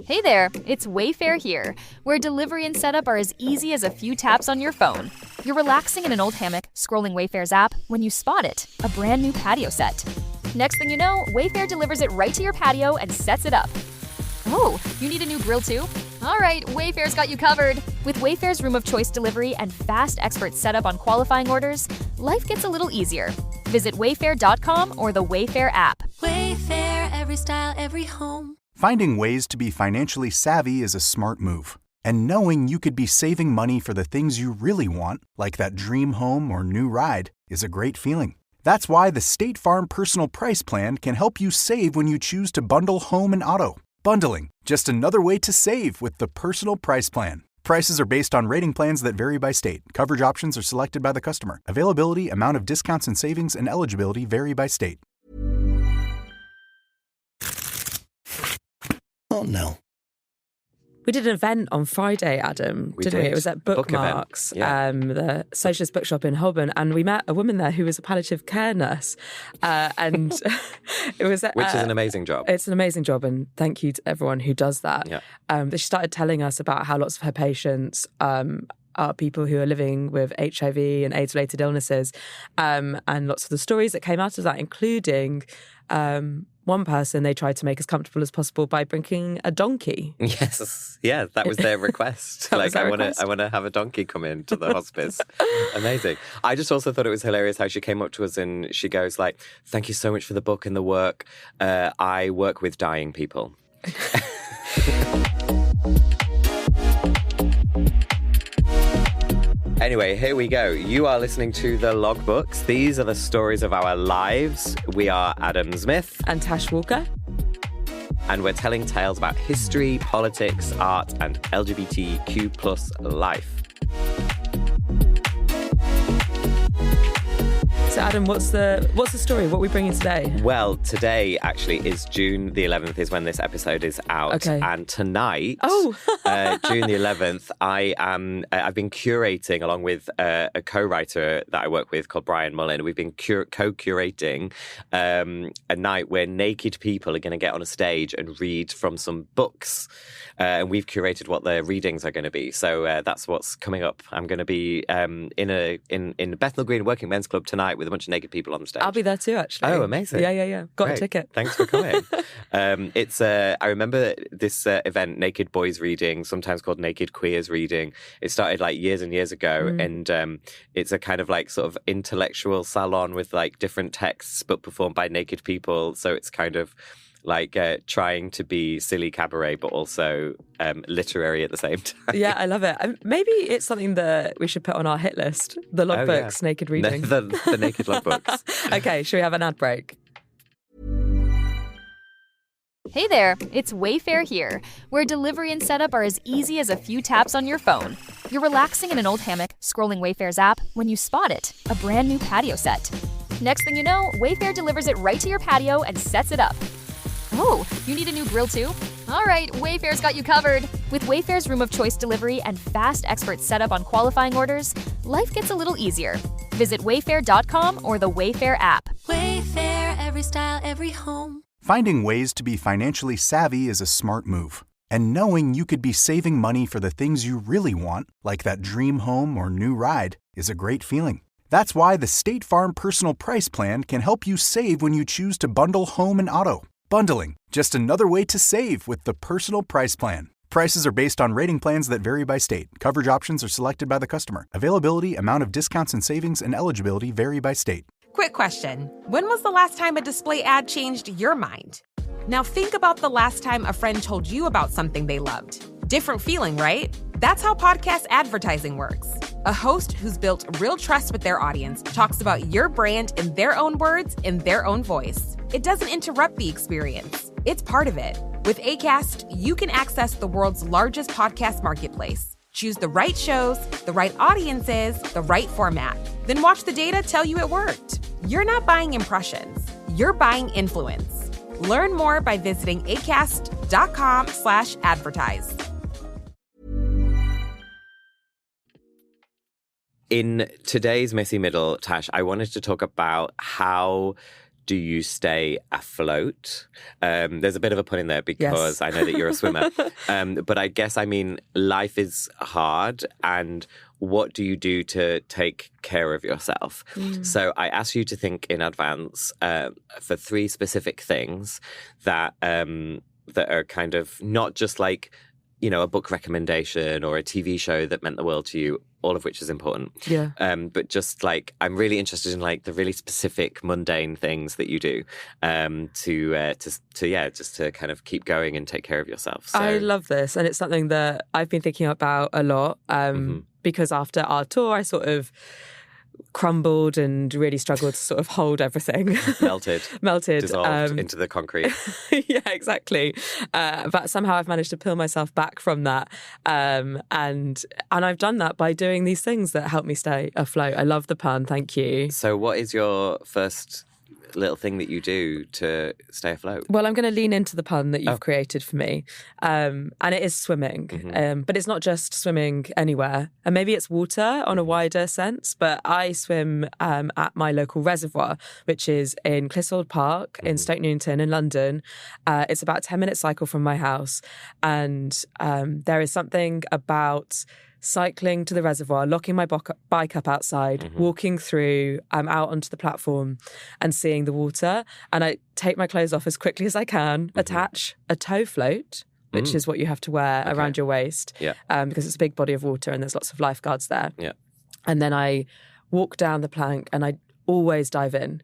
Hey there, it's Wayfair here, where delivery and setup are as easy as a few taps on your phone. You're relaxing in an old hammock, scrolling Wayfair's app, when you spot it, a brand new patio set. Next thing you know, Wayfair delivers it right to your patio and sets it up. Oh, you need a new grill too? All right, Wayfair's got you covered. With Wayfair's room of choice delivery and fast expert setup on qualifying orders, life gets a little easier. Visit wayfair.com or the Wayfair app. Wayfair, every style, every home. Finding ways to be financially savvy is a smart move. And knowing you could be saving money for the things you really want, like that dream home or new ride, is a great feeling. That's why the State Farm Personal Price Plan can help you save when you choose to bundle home and auto. Bundling, just another way to save with the Personal Price Plan. Prices are based on rating plans that vary by state. Coverage options are selected by the customer. Availability, amount of discounts and savings, and eligibility vary by state. Oh, no. We did an event on Friday, Adam, didn't we? It was at Bookmarks, the socialist bookshop in Holborn, and we met a woman there who was a palliative care nurse. And it was... Which is an amazing job. It's an amazing job, and thank you to everyone who does that. Yeah. But she started telling us about how lots of her patients are people who are living with HIV and AIDS-related illnesses, and lots of the stories that came out of that, including... one person, they tried to make as comfortable as possible by bringing a donkey. Yes, yeah, that was their request. I want to have a donkey come in to the hospice. Amazing. I just also thought it was hilarious how she came up to us and she goes like, "Thank you so much for the book and the work. I work with dying people." Anyway, here we go. You are listening to The Logbooks. These are the stories of our lives. We are Adam Zmith. And Tash Walker. And we're telling tales about history, politics, art, and LGBTQ plus life. So Adam, what's the story? What are we bringing today? Well, today actually is June the 11th is when this episode is out. Okay. And tonight, June the 11th, I've been curating along with a co-writer that I work with called Brian Mullin. We've been co-curating a night where naked people are going to get on a stage and read from some books. And we've curated what their readings are going to be. So that's what's coming up. I'm going to be in Bethnal Green Working Men's Club tonight with a bunch of naked people on the stage. I'll be there too, actually. Oh, amazing. Yeah. Got a ticket. Thanks for coming. I remember this event, Naked Boys Reading, sometimes called Naked Queers Reading. It started like years and years ago. And it's a kind of like sort of intellectual salon with like different texts, but performed by naked people. So it's kind of like trying to be silly cabaret, but also literary at the same time. Yeah, I love it. Maybe it's something that we should put on our hit list. The logbooks, naked reading. The naked logbooks. Okay, should we have an ad break? Hey there, it's Wayfair here, where delivery and setup are as easy as a few taps on your phone. You're relaxing in an old hammock, scrolling Wayfair's app, when you spot it, a brand new patio set. Next thing you know, Wayfair delivers it right to your patio and sets it up. Oh, you need a new grill too? All right, Wayfair's got you covered. With Wayfair's room of choice delivery and fast expert setup on qualifying orders, life gets a little easier. Visit wayfair.com or the Wayfair app. Wayfair, every style, every home. Finding ways to be financially savvy is a smart move. And knowing you could be saving money for the things you really want, like that dream home or new ride, is a great feeling. That's why the State Farm Personal Price Plan can help you save when you choose to bundle home and auto. Bundling, just another way to save with the Personal Price Plan. Prices are based on rating plans that vary by state. Coverage options are selected by the customer. Availability, amount of discounts and savings, and eligibility vary by state. Quick question. When was the last time a display ad changed your mind? Now think about the last time a friend told you about something they loved. Different feeling, right? That's how podcast advertising works. A host who's built real trust with their audience talks about your brand in their own words, in their own voice. It doesn't interrupt the experience. It's part of it. With Acast, you can access the world's largest podcast marketplace. Choose the right shows, the right audiences, the right format. Then watch the data tell you it worked. You're not buying impressions. You're buying influence. Learn more by visiting acast.com/advertise. In today's Messy Middle, Tash, I wanted to talk about how do you stay afloat? There's a bit of a pun in there because I know that you're a swimmer. But I guess, I mean, life is hard, and what do you do to take care of yourself? So I ask you to think in advance for 3 specific things that that are kind of not just like, you know, a book recommendation or a TV show that meant the world to you, all of which is important. Yeah. But just like, I'm really interested in like the really specific mundane things that you do just to kind of keep going and take care of yourself. So, I love this. And it's something that I've been thinking about a lot because after our tour, I sort of crumbled and really struggled to sort of hold everything. melted, dissolved into the concrete. Yeah, exactly. But somehow I've managed to peel myself back from that, and I've done that by doing these things that help me stay afloat. I love the pun. Thank you. So, what is your first little thing that you do to stay afloat? Well, I'm going to lean into the pun that you've created for me, and it is swimming. But it's not just swimming anywhere, and maybe it's water on a wider sense. But I swim at my local reservoir, which is in Clissold Park in Stoke Newington in London. It's about a 10-minute cycle from my house, and there is something about cycling to the reservoir, locking my bike up outside, walking through out onto the platform and seeing the water. And I take my clothes off as quickly as I can, attach a tow float, which is what you have to wear around your waist, because it's a big body of water and there's lots of lifeguards there. Yeah. And then I walk down the plank and I always dive in.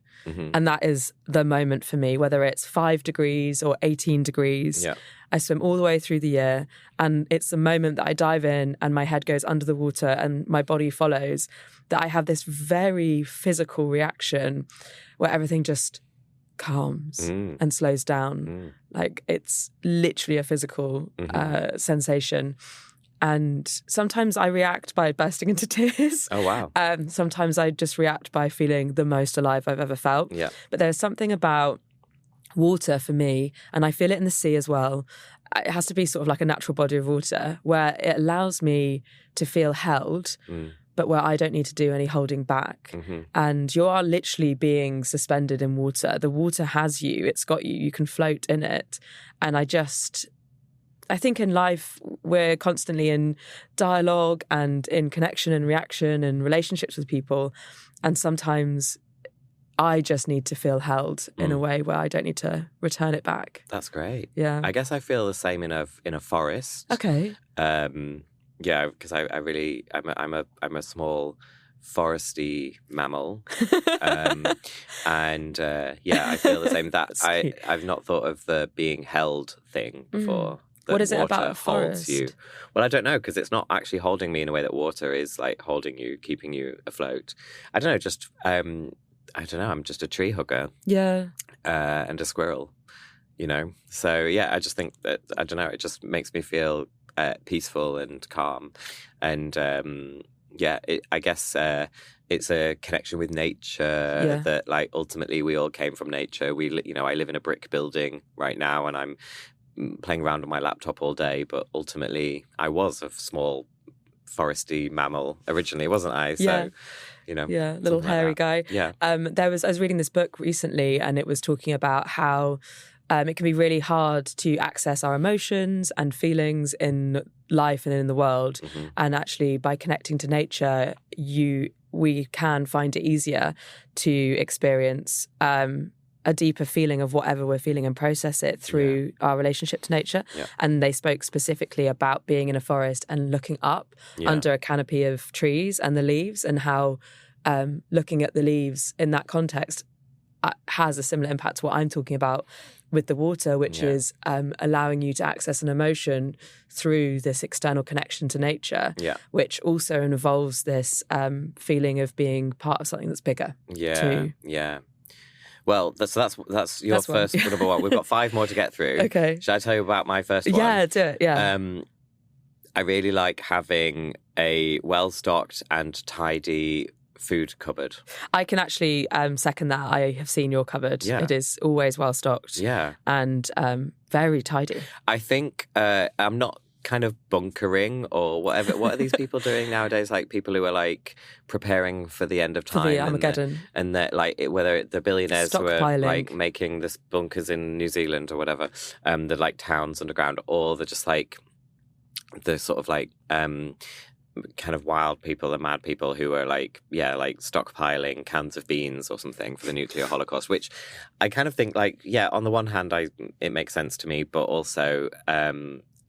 And that is the moment for me, whether it's 5 degrees or 18 degrees. Yeah. I swim all the way through the year, and it's the moment that I dive in and my head goes under the water and my body follows, that I have this very physical reaction where everything just calms and slows down. Like, it's literally a physical sensation. And sometimes I react by bursting into tears. Oh, wow. Sometimes I just react by feeling the most alive I've ever felt. Yeah. But there's something about water for me, and I feel it in the sea as well. It has to be sort of like a natural body of water where it allows me to feel held, but where I don't need to do any holding back. And you are literally being suspended in water. The water has you. It's got you. You can float in it. And I think in life, we're constantly in dialogue and in connection and reaction and relationships with people. And sometimes I just need to feel held in a way where I don't need to return it back. That's great. Yeah. I guess I feel the same in a forest. Okay. Yeah, because I'm a small foresty mammal. And I feel the same. I've not thought of the being held thing before. What is it about a forest? You. Well, I don't know, because it's not actually holding me in a way that water is like holding you, keeping you afloat. I don't know, just I don't know, I'm just a tree hugger. Yeah. And a squirrel, you know? So, yeah, I just think that, I don't know, it just makes me feel peaceful and calm. And, I guess it's a connection with nature that, like, ultimately we all came from nature. I live in a brick building right now, and I'm playing around on my laptop all day, but ultimately I was a small foresty mammal originally, wasn't I? So, little hairy guy. Yeah. I was reading this book recently, and it was talking about how it can be really hard to access our emotions and feelings in life and in the world. And actually, by connecting to nature, we can find it easier to experience a deeper feeling of whatever we're feeling and process it through our relationship to nature. Yeah. And they spoke specifically about being in a forest and looking up under a canopy of trees and the leaves, and how looking at the leaves in that context has a similar impact to what I'm talking about with the water, which is allowing you to access an emotion through this external connection to nature, which also involves this feeling of being part of something that's bigger. Too. Yeah. Well, that's your first number one. We've got 5 more to get through. Okay. Should I tell you about my first one? Yeah, do it. Yeah. I really like having a well-stocked and tidy food cupboard. I can actually second that. I have seen your cupboard. Yeah. It is always well-stocked. Yeah. And very tidy. I think I'm not kind of bunkering or whatever. What are these people doing nowadays? Like people who are like preparing for the end of time. For the Armageddon. And they're like, whether the billionaires who are Stockpiling. like making this bunkers in New Zealand or whatever, the like towns underground, or they're just like the sort of like kind of wild people and mad people who are like stockpiling cans of beans or something for the nuclear holocaust, which I kind of think like, on the one hand, it makes sense to me, but also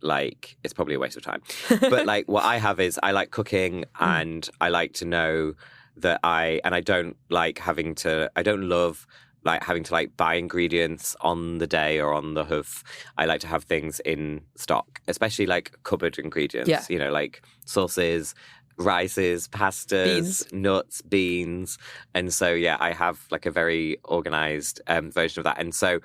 like it's probably a waste of time. But like what I have is I like cooking and I like to know that I don't like I don't love like having to like buy ingredients on the day or on the hoof. I like to have things in stock, especially like cupboard ingredients, you know, like sauces, rices, pastas, nuts, beans. And so, I have like a very organized version of that. And so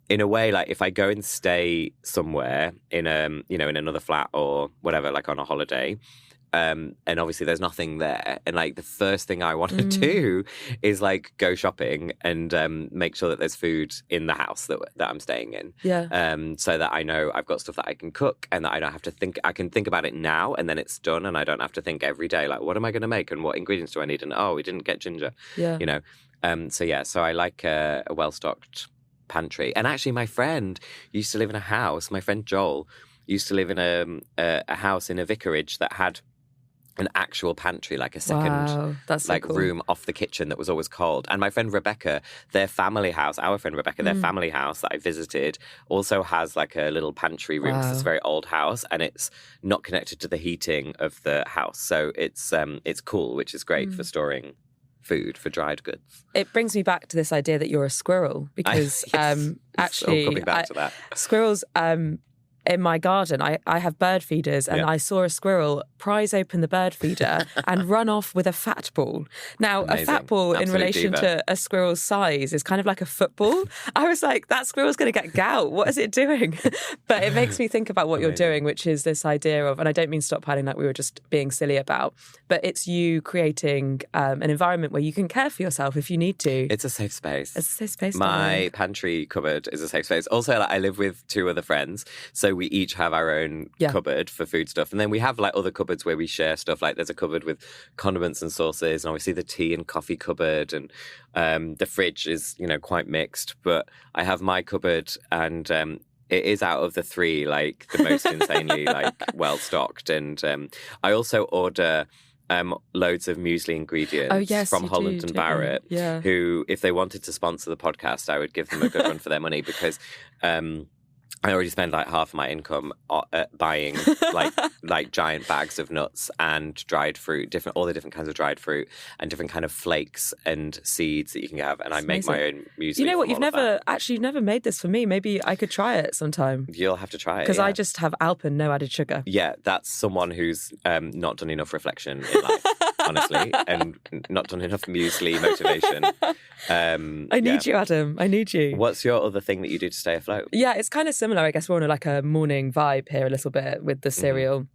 in a way, like if I go and stay somewhere in in another flat or whatever, like on a holiday, and obviously there's nothing there, and like the first thing I want to do is like go shopping and make sure that there's food in the house that I'm staying in. So that I know I've got stuff that I can cook and that I don't have to think. I can think about it now and then it's done, and I don't have to think every day like, what am I going to make and what ingredients do I need? And we didn't get ginger. You know. So I like a well-stocked pantry. And actually my friend used to live in a house. My friend Joel used to live in a house in a vicarage that had an actual pantry, like a second that's so cool. room off the kitchen that was always cold. And my friend Rebecca, their family house that I visited also has like a little pantry room because it's a very old house and it's not connected to the heating of the house. So it's cool, which is great for storing food, for dried goods. It brings me back to this idea that you're a squirrel because actually coming back to that. Squirrels in my garden, I have bird feeders, and I saw a squirrel prise open the bird feeder and run off with a fat ball. Now, Amazing. A fat ball Absolute in relation diva. to a squirrel's size is kind of like a football. I was like, that squirrel's going to get gout. What is it doing? But it makes me think about what you're doing, which is this idea of, and I don't mean stockpiling like we were just being silly about, but it's you creating an environment where you can care for yourself if you need to. It's a safe space. It's a safe space. My pantry cupboard is a safe space. Also, like, I live with two other friends, so we each have our own cupboard for food stuff. And then we have like other cupboards where we share stuff. Like there's a cupboard with condiments and sauces, and obviously the tea and coffee cupboard, and the fridge is, quite mixed. But I have my cupboard, and it is out of the three like the most insanely like well stocked. And I also order loads of muesli ingredients from Holland and Barrett, who, if they wanted to sponsor the podcast, I would give them a good run for their money, because I already spend like half of my income buying like giant bags of nuts and dried fruit, all the different kinds of dried fruit and different kind of flakes and seeds that you can have. And I make my own muesli. You know what? You've never made this for me. Maybe I could try it sometime. You'll have to try it. Because I just have Alpen, no added sugar. Yeah, that's someone who's not done enough reflection in life, honestly, and not done enough muesli motivation. I need you, Adam. I need you. What's your other thing that you do to stay afloat? Yeah, it's kind of similar. I guess we're on a morning vibe here a little bit with the cereal.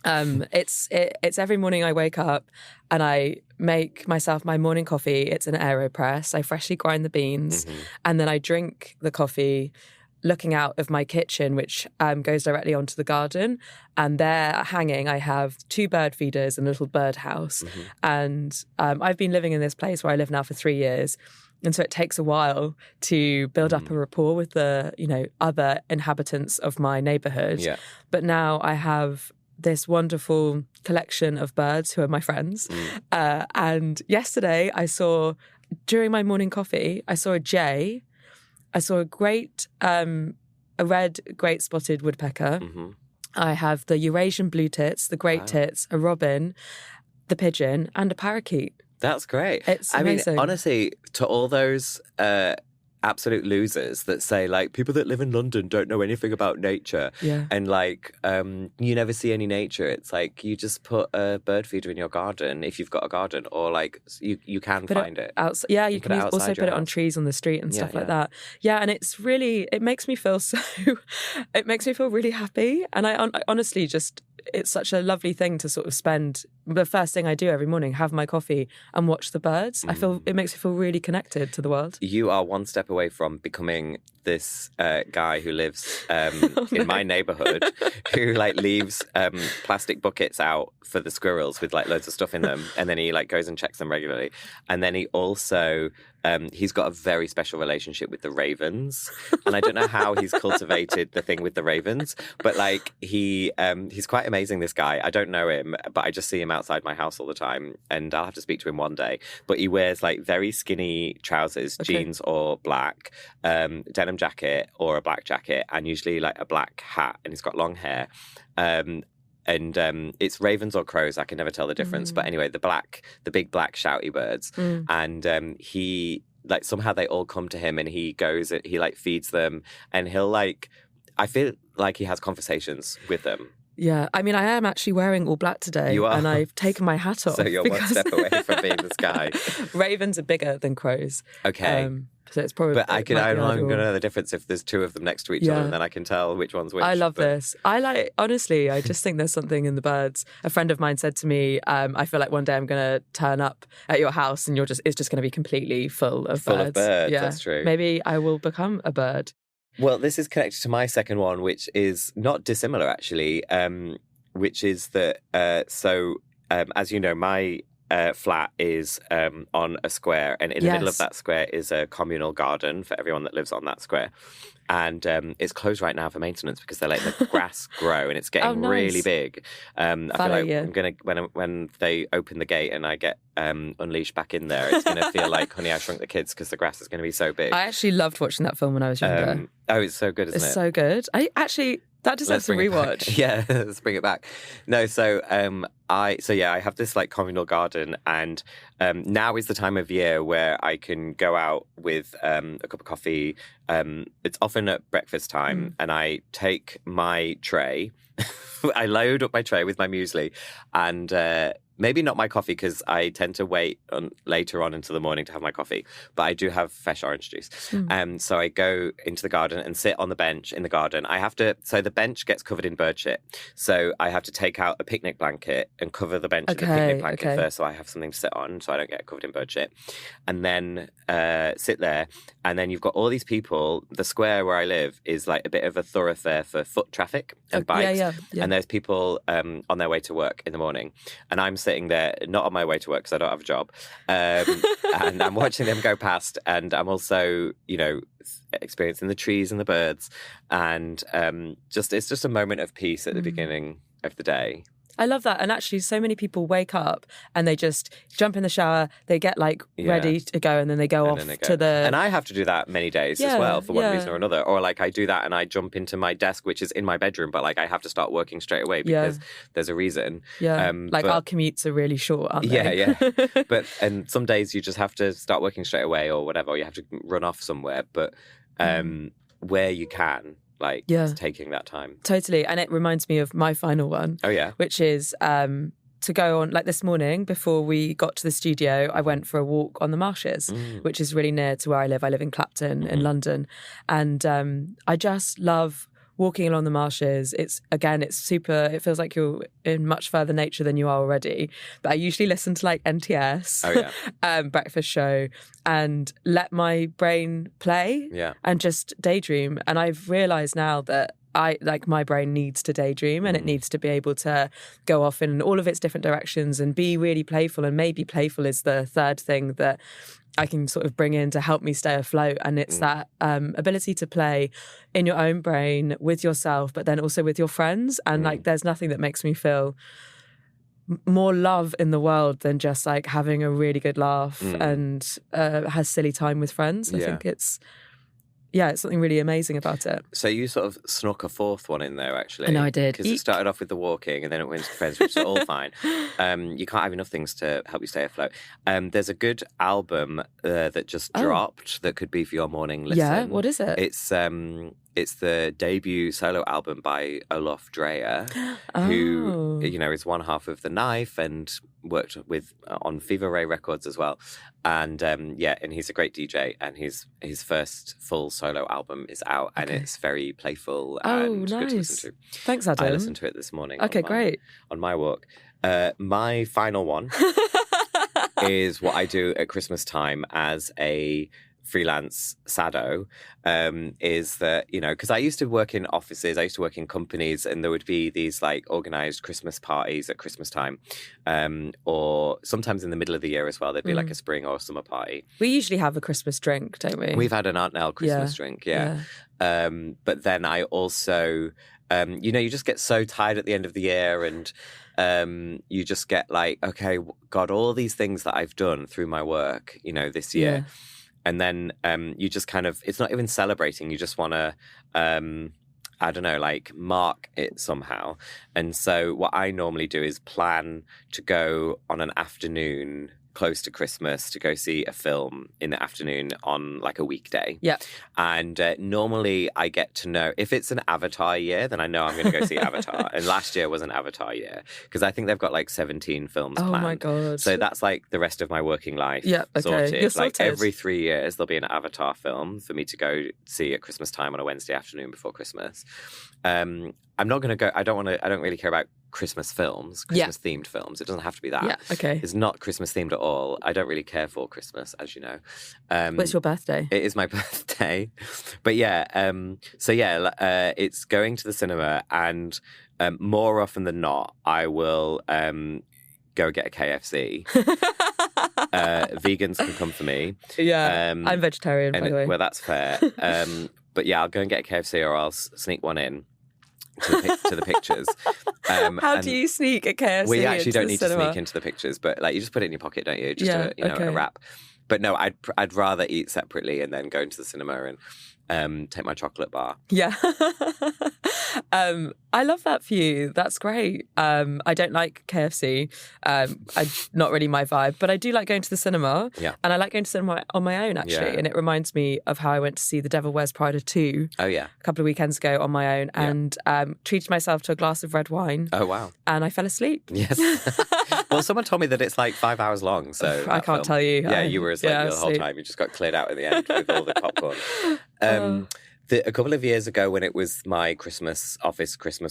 It's every morning I wake up and I make myself my morning coffee. It's an AeroPress. I freshly grind the beans and then I drink the coffee looking out of my kitchen, which goes directly onto the garden. And there hanging, I have 2 bird feeders and a little bird house. And I've been living in this place where I live now for 3 years. And so it takes a while to build up a rapport with the, other inhabitants of my neighborhood. Yeah. But now I have this wonderful collection of birds who are my friends. And yesterday during my morning coffee, I saw a jay. I saw a red great spotted woodpecker. I have the Eurasian blue tits, the great tits, a robin, the pigeon, and a parakeet. That's great. It's amazing. I mean, honestly, to all those absolute losers that say, like, people that live in London don't know anything about nature. Yeah. And, like, you never see any nature. It's like you just put a bird feeder in your garden if you've got a garden, or, like, you can find it. Yeah, you can also put it on trees on the street and stuff like that. Yeah, and it's really, it makes me feel really happy. And I honestly just it's such a lovely thing to sort of spend the first thing I do every morning, have my coffee and watch the birds. I feel it makes me feel really connected to the world. You are one step away from becoming this guy who lives in my neighborhood who like leaves plastic buckets out for the squirrels with like loads of stuff in them, and then he like goes and checks them regularly. And then he also he's got a very special relationship with the ravens, and I don't know how he's cultivated the thing with the ravens, but like he's quite amazing, this guy. I don't know him, but I just see him outside my house all the time, and I'll have to speak to him one day. But he wears like very skinny trousers, jeans or black, denim jacket or a black jacket, and usually like a black hat, and he's got long hair. And it's ravens or crows, I can never tell the difference. But anyway, the big black shouty birds. And he like somehow they all come to him, and he goes, he like feeds them, and he'll like, I feel like he has conversations with them. Yeah, I mean, I am actually wearing all black today. You are? And I've taken my hat off. So you're one step away from being this guy. Ravens are bigger than crows. Okay. So it's probably... But I'm going to know the difference if there's two of them next to each other, and then I can tell which one's which. I love this. Honestly, I just think there's something in the birds. A friend of mine said to me, I feel like one day I'm going to turn up at your house and it's just going to be completely full of birds. Full of birds, yeah. That's true. Maybe I will become a bird. Well, this is connected to my second one, which is not dissimilar, actually, which is that, as you know, my flat is on a square, and in the middle of that square is a communal garden for everyone that lives on that square. And it's closed right now for maintenance because they're letting the grass grow, and it's getting really big. I feel like I'm gonna when they open the gate and I get unleashed back in there, it's gonna feel like Honey, I Shrunk the Kids, because the grass is gonna be so big. I actually loved watching that film when I was younger. It's so good, isn't it? It's so good. That deserves a rewatch. Yeah, let's bring it back. No, I have this like communal garden, and now is the time of year where I can go out with a cup of coffee. It's often at breakfast time, and I take my tray. I load up my tray with my muesli, and maybe not my coffee, because I tend to wait later on into the morning to have my coffee. But I do have fresh orange juice. So I go into the garden and sit on the bench in the garden. So the bench gets covered in bird shit. So I have to take out a picnic blanket and cover the bench with a picnic blanket first, so I have something to sit on, so I don't get covered in bird shit. And then sit there. And then you've got all these people. The square where I live is like a bit of a thoroughfare for foot traffic and bikes. Yeah. And there's people on their way to work in the morning. And I'm sitting there, not on my way to work because I don't have a job. And I'm watching them go past. And I'm also, experiencing the trees and the birds. And it's just a moment of peace at the beginning of the day. I love that. And actually, so many people wake up and they just jump in the shower, they get ready to go, and then they go to the... And I have to do that many days as well, for one reason or another. Or I do that and I jump into my desk, which is in my bedroom, but I have to start working straight away because there's a reason. Yeah, our commutes are really short, aren't they? Yeah. And some days you just have to start working straight away or whatever, or you have to run off somewhere. But where you can... taking that time. Totally. And it reminds me of my final one. Oh, yeah. Which is to go on, this morning, before we got to the studio, I went for a walk on the marshes, which is really near to where I live. I live in Clapton in London. And I just love walking along the marshes. It feels like you're in much further nature than you are already. But I usually listen to NTS, breakfast show, and let my brain play and just daydream. And I've realised now that my brain needs to daydream, and it needs to be able to go off in all of its different directions and be really playful. And maybe playful is the third thing that I can sort of bring in to help me stay afloat. And it's that ability to play in your own brain with yourself, but then also with your friends. And there's nothing that makes me feel more love in the world than just having a really good laugh and has silly time with friends. I think it's something really amazing about it. So you sort of snuck a fourth one in there, actually. I know I did. Because it started off with the walking and then it went to friends, which is all fine. You can't have enough things to help you stay afloat. There's a good album that just dropped that could be for your morning listen. Yeah, what is it? It's it's the debut solo album by Olof Dreyer, who, you know, is one half of The Knife and worked with on Fever Ray Records as well. And and he's a great DJ, and his first full solo album is out, and it's very playful and good to listen to. Thanks, Adam. I listened to it this morning. Okay, great. On my walk. My final one is what I do at Christmas time as a freelance sado, is that, you know, because I used to work in offices, I used to work in companies, and there would be these like organized Christmas parties at Christmas time, or sometimes in the middle of the year as well. There'd be like a spring or summer party. We usually have a Christmas drink, don't we? We've had an Aunt Nell Christmas drink, but then I also, you know, you just get so tired at the end of the year, and you just get like, okay, God, all these things that I've done through my work, you know, this year. And then you just kind of, it's not even celebrating. You just want to, I don't know, like mark it somehow. And so what I normally do is plan to go on an afternoon close to Christmas to go see a film in the afternoon on like a weekday. Yeah. And normally I get to know, if it's an Avatar year, then I know I'm going to go see Avatar. And last year was an Avatar year, because I think they've got like 17 films planned. Oh my God. So that's like the rest of my working life. Yeah, okay. Sorted. You're sorted. Like every 3 years there'll be an Avatar film for me to go see at Christmas time on a Wednesday afternoon before Christmas. I'm not going to go, I don't really care about Christmas films, Christmas themed films. It doesn't have to be that. Yeah, okay. It's not Christmas themed at all. I don't really care for Christmas, as you know. What's your birthday? It is my birthday. But it's going to the cinema, and more often than not, I will go get a KFC. Vegans can come for me. Yeah, I'm vegetarian, by the way. Well, that's fair. But yeah, I'll go and get a KFC, or I'll sneak one in to the pictures. How do you sneak a KFC? We actually don't need to sneak into the pictures, but like you just put it in your pocket, don't you? Just a wrap. But no, I'd rather eat separately and then go into the cinema and take my chocolate bar. Yeah. I love that for you. That's great. I don't like KFC. Not really my vibe, but I do like going to the cinema. Yeah. And I like going to cinema on my own, actually. Yeah. And it reminds me of how I went to see The Devil Wears Prada 2. Oh, yeah. A couple of weekends ago on my own, and treated myself to a glass of red wine. Oh, wow. And I fell asleep. Yes. Well, someone told me that it's like 5 hours long, so I can't tell you. Yeah, you were asleep the whole time. You just got cleared out at the end with all the popcorn. A couple of years ago, when it was my Christmas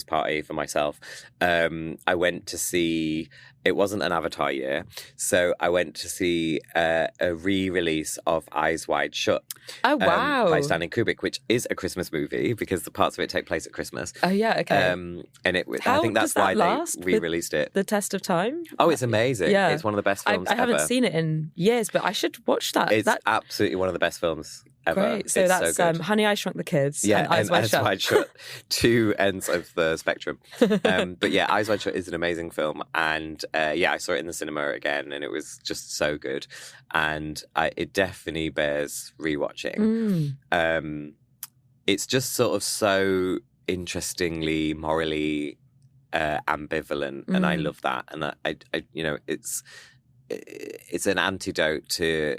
party for myself, I went to see, it wasn't an Avatar year, so I went to see a re-release of Eyes Wide Shut. Oh, wow. By Stanley Kubrick, which is a Christmas movie because the parts of it take place at Christmas. Oh, yeah, okay. And I think that's why they re-released it. The test of time? Oh, it's amazing. Yeah. It's one of the best films I haven't seen it in years, but I should watch that. It's absolutely one of the best films ever. Great. So that's Honey, I Shrunk the Kids. Yeah, and Eyes Wide Shut. Two ends of the spectrum. But yeah, Eyes Wide Shut is an amazing film, and I saw it in the cinema again, and it was just so good, and it definitely bears rewatching. It's just sort of so interestingly morally ambivalent, and I love that, and I you know, it's an antidote to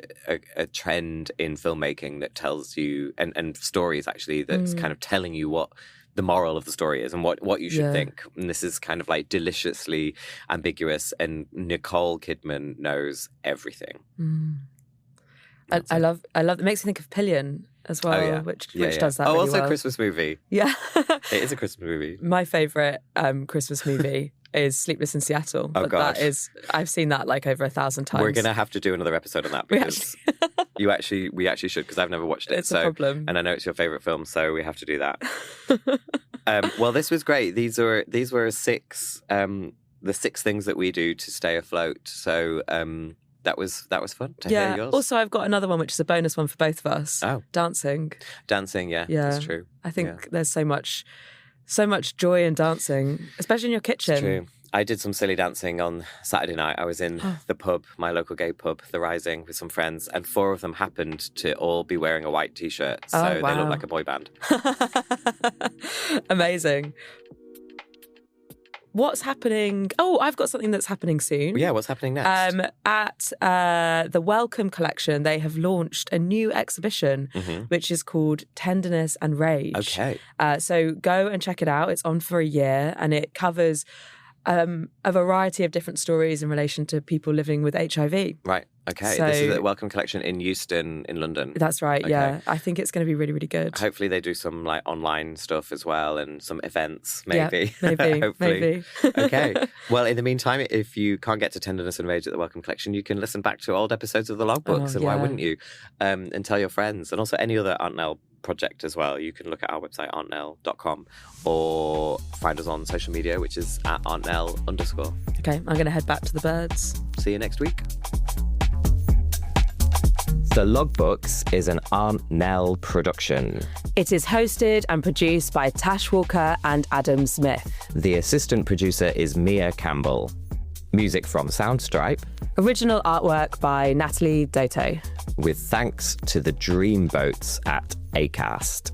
a trend in filmmaking that tells you, and stories actually, that's kind of telling you what the moral of the story is and what you should think. And this is kind of like deliciously ambiguous, and Nicole Kidman knows everything. I love it. Makes me think of Pillion as well, which does that really also well. a Christmas movie. Yeah. It is a Christmas movie. My favourite Christmas movie is Sleepless in Seattle. Oh, God. I've seen that like over 1,000 times. We're going to have to do another episode on that, because we actually should, because I've never watched it. It's a problem. And I know it's your favourite film, so we have to do that. Well, this was great. These were six, the 6 things that we do to stay afloat. So that was fun to hear yours. Also, I've got another one, which is a bonus one for both of us. Oh. Dancing, yeah, that's true. I think there's so much joy in dancing, especially in your kitchen. It's true. I did some silly dancing on Saturday night. I was in the pub, my local gay pub, The Rising, with some friends, and 4 of them happened to all be wearing a white T-shirt, so they looked like a boy band. Amazing. what's happening? Oh, I've got something that's happening soon. Yeah, what's happening next? At the Welcome Collection, they have launched a new exhibition, which is called Tenderness and Rage. Okay. So go and check it out. It's on for a year, and it covers a variety of different stories in relation to people living with HIV. Right. Okay. So, this is the Welcome Collection in Euston in London. That's right. Okay. Yeah. I think it's going to be really, really good. Hopefully they do some like online stuff as well and some events, maybe. Yeah, maybe. Hopefully. Maybe. Okay. Well, in the meantime, if you can't get to Tenderness and Rage at the Welcome Collection, you can listen back to old episodes of the logbooks, and why wouldn't you? And tell your friends, and also any other Aunt Nell project as well. You can look at our website, auntnell.com, or find us on social media, which is at auntnell_. Okay, I'm going to head back to the birds. See you next week. The Logbooks is an Aunt Nell production. It is hosted and produced by Tash Walker and Adam Zmith. The assistant producer is Mia Campbell. Music from Soundstripe. Original artwork by Natalie Doto. With thanks to the dreamboats at Acast.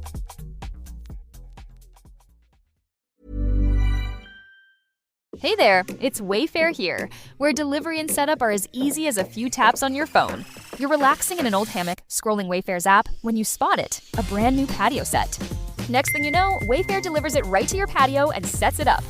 Hey there, it's Wayfair here, where delivery and setup are as easy as a few taps on your phone. You're relaxing in an old hammock, scrolling Wayfair's app, when you spot it, a brand new patio set. Next thing you know, Wayfair delivers it right to your patio and sets it up.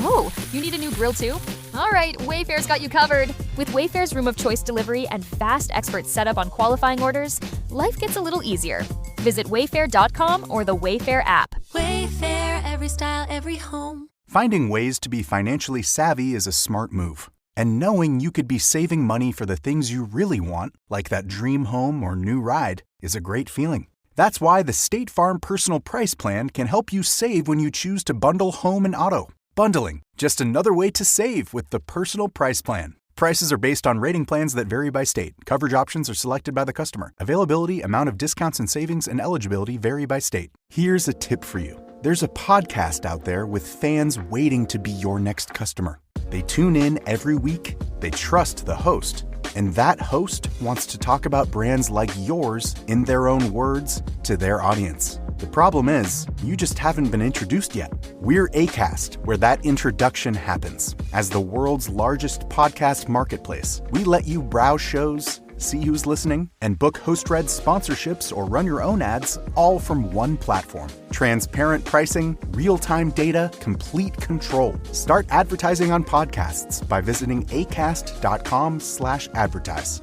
Oh, you need a new grill too? All right, Wayfair's got you covered. With Wayfair's room of choice delivery and fast expert setup on qualifying orders, life gets a little easier. Visit wayfair.com or the Wayfair app. Wayfair, every style, every home. Finding ways to be financially savvy is a smart move. And knowing you could be saving money for the things you really want, like that dream home or new ride, is a great feeling. That's why the State Farm Personal Price Plan can help you save when you choose to bundle home and auto. Bundling, just another way to save with the Personal Price Plan. Prices are based on rating plans that vary by state. Coverage options are selected by the customer. Availability, amount of discounts and savings, and eligibility vary by state. Here's a tip for you. There's a podcast out there with fans waiting to be your next customer. They tune in every week, they trust the host, and that host wants to talk about brands like yours in their own words to their audience. The problem is, you just haven't been introduced yet. We're Acast, where that introduction happens. As the world's largest podcast marketplace, we let you browse shows, see who's listening, and book host-read sponsorships or run your own ads, all from one platform. Transparent pricing, real-time data, complete control. Start advertising on podcasts by visiting acast.com/advertise.